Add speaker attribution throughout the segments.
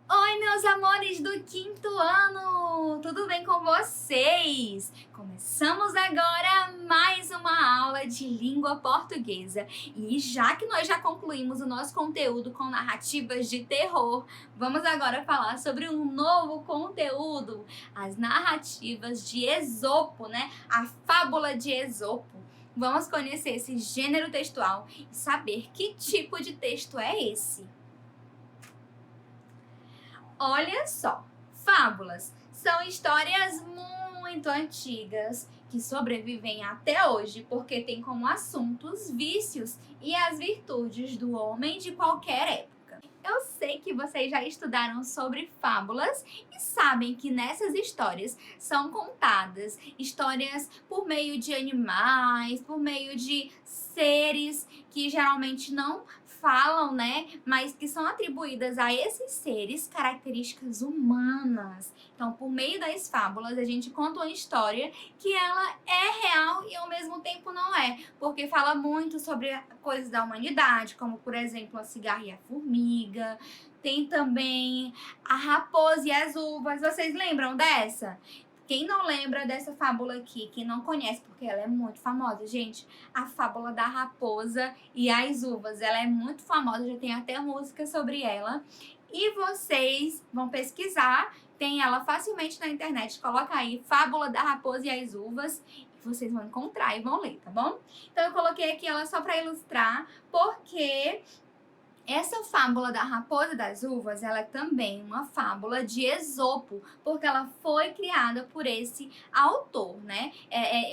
Speaker 1: Oi, meus amores do quinto ano! Tudo bem com vocês? Começamos agora mais uma aula de língua portuguesa. E já que nós já concluímos o nosso conteúdo com narrativas de terror, vamos agora falar sobre um novo conteúdo, as narrativas de Esopo, né? A fábula de Esopo. Vamos conhecer esse gênero textual e saber que tipo de texto é esse. Olha só, fábulas são histórias muito antigas que sobrevivem até hoje porque têm como assunto os vícios e as virtudes do homem de qualquer época. Eu sei que vocês já estudaram sobre fábulas e sabem que nessas histórias são contadas histórias por meio de animais, por meio de seres que geralmente não falam, né? Mas que são atribuídas a esses seres características humanas. Então, por meio das fábulas, a gente conta uma história que ela é real e ao mesmo tempo não é, porque fala muito sobre coisas da humanidade, como por exemplo a cigarra e a formiga. Tem também a raposa e as uvas. Vocês lembram dessa? Quem não lembra dessa fábula aqui, quem não conhece, porque ela é muito famosa, gente, a fábula da raposa e as uvas, ela é muito famosa, já tem até música sobre ela. E vocês vão pesquisar, tem ela facilmente na internet, coloca aí fábula da raposa e as uvas, e vocês vão encontrar e vão ler, tá bom? Então eu coloquei aqui ela só para ilustrar, porque essa fábula da raposa e das uvas, ela é também uma fábula de Esopo, porque ela foi criada por esse autor, né?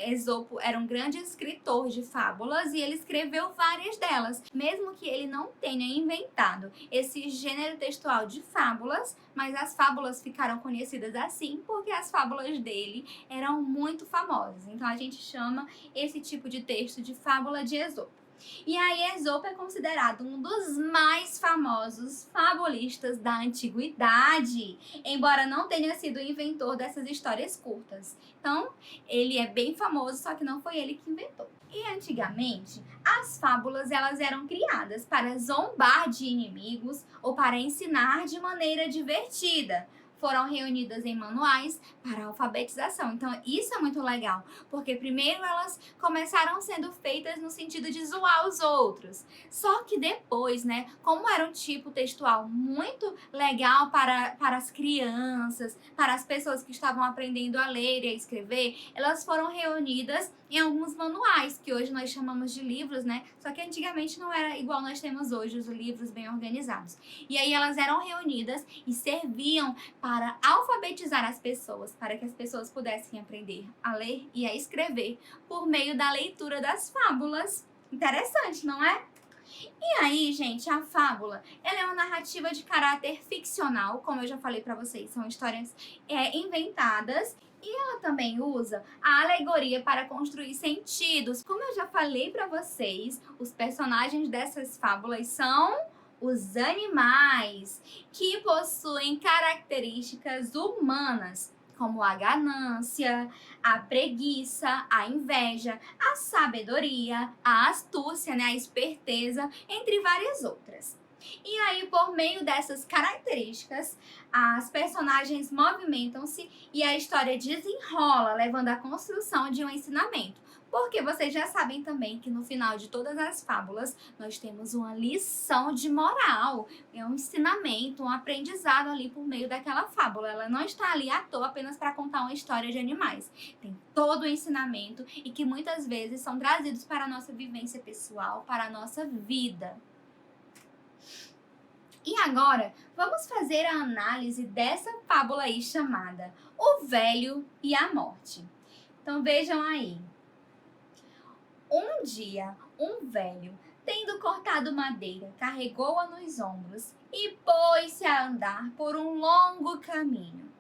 Speaker 1: Esopo era um grande escritor de fábulas e ele escreveu várias delas, mesmo que ele não tenha inventado esse gênero textual de fábulas, mas as fábulas ficaram conhecidas assim porque as fábulas dele eram muito famosas. Então a gente chama esse tipo de texto de fábula de Esopo. E aí Esopo é considerado um dos mais famosos fabulistas da antiguidade, embora não tenha sido o inventor dessas histórias curtas. Então, ele é bem famoso, só que não foi ele que inventou. E antigamente, as fábulas elas eram criadas para zombar de inimigos ou para ensinar de maneira divertida. Foram reunidas em manuais para alfabetização. Então, isso é muito legal, porque primeiro elas começaram sendo feitas no sentido de zoar os outros. Só que depois, né, como era um tipo textual muito legal para as crianças, para as pessoas que estavam aprendendo a ler e a escrever, elas foram reunidas em alguns manuais, que hoje nós chamamos de livros, né? Só que antigamente não era igual nós temos hoje, os livros bem organizados. E aí elas eram reunidas e serviam para alfabetizar as pessoas, para que as pessoas pudessem aprender a ler e a escrever por meio da leitura das fábulas. Interessante, não é? E aí, gente, a fábula, ela é uma narrativa de caráter ficcional, como eu já falei para vocês, são histórias inventadas. E ela também usa a alegoria para construir sentidos. Como eu já falei para vocês, os personagens dessas fábulas são os animais, que possuem características humanas, como a ganância, a preguiça, a inveja, a sabedoria, a astúcia, né, a esperteza, entre várias outras. E aí, por meio dessas características, as personagens movimentam-se e a história desenrola, levando à construção de um ensinamento. Porque vocês já sabem também que no final de todas as fábulas nós temos uma lição de moral, é um ensinamento, um aprendizado ali por meio daquela fábula. Ela não está ali à toa apenas para contar uma história de animais. Tem todo o ensinamento e que muitas vezes são trazidos para a nossa vivência pessoal, para a nossa vida. E agora, vamos fazer a análise dessa fábula aí chamada O Velho e a Morte. Então vejam aí. Um dia, um velho, tendo cortado madeira, carregou-a nos ombros e pôs-se a andar por um longo caminho.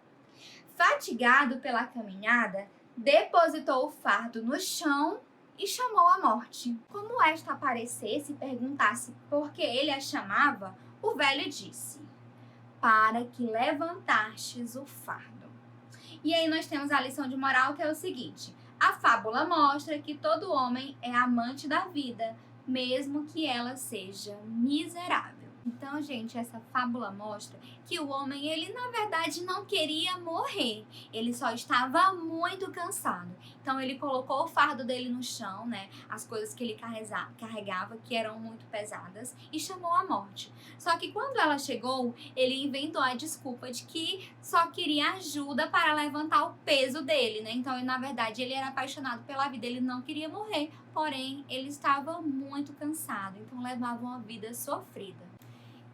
Speaker 1: Fatigado pela caminhada, depositou o fardo no chão e chamou a morte. Como esta aparecesse e perguntasse por que ele a chamava, o velho disse: para que levantastes o fardo. E aí nós temos a lição de moral, que é o seguinte: a fábula mostra que todo homem é amante da vida, mesmo que ela seja miserável. Então, gente, essa fábula mostra que o homem, ele na verdade não queria morrer, ele só estava muito cansado. Então, ele colocou o fardo dele no chão, né? As coisas que ele carregava, que eram muito pesadas, e chamou a morte. Só que quando ela chegou, ele inventou a desculpa de que só queria ajuda para levantar o peso dele, né? Então, na verdade, ele era apaixonado pela vida, ele não queria morrer, porém, ele estava muito cansado, então levava uma vida sofrida.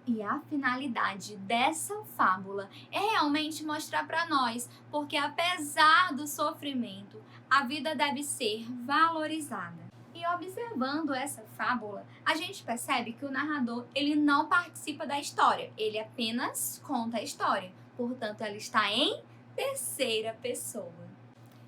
Speaker 1: E a finalidade dessa fábula é realmente mostrar para nós, porque apesar do sofrimento, a vida deve ser valorizada. E observando essa fábula, a gente percebe que o narrador, ele não participa da história, ele apenas conta a história. Portanto, ela está em terceira pessoa.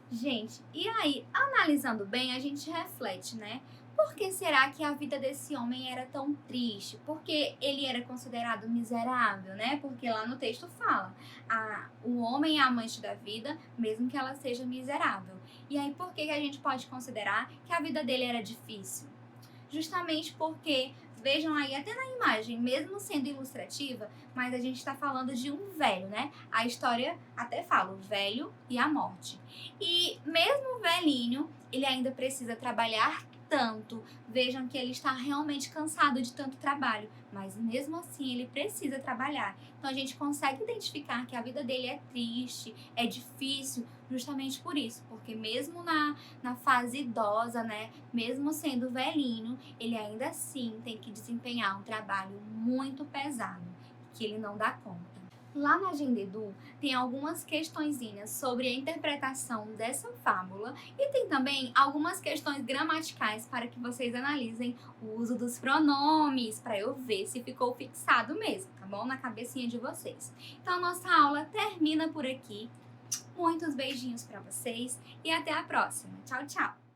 Speaker 1: Gente, e aí, analisando bem, a gente reflete, né? Por que será que a vida desse homem era tão triste? Porque ele era considerado miserável, né? Porque lá no texto fala, o homem é amante da vida, mesmo que ela seja miserável. E aí, por que a gente pode considerar que a vida dele era difícil? Justamente porque, vejam aí até na imagem, mesmo sendo ilustrativa, mas a gente está falando de um velho, né? A história até fala o velho e a morte. E mesmo o velhinho, ele ainda precisa trabalhar tanto. Vejam que ele está realmente cansado de tanto trabalho, mas mesmo assim ele precisa trabalhar. Então a gente consegue identificar que a vida dele é triste, é difícil, justamente por isso, porque mesmo na fase idosa, né, mesmo sendo velhinho, ele ainda assim tem que desempenhar um trabalho muito pesado, que ele não dá conta. Lá na Agenda Edu tem algumas questõezinhas sobre a interpretação dessa fábula e tem também algumas questões gramaticais para que vocês analisem o uso dos pronomes, para eu ver se ficou fixado mesmo, tá bom? Na cabecinha de vocês. Então a nossa aula termina por aqui. Muitos beijinhos para vocês e até a próxima. Tchau, tchau!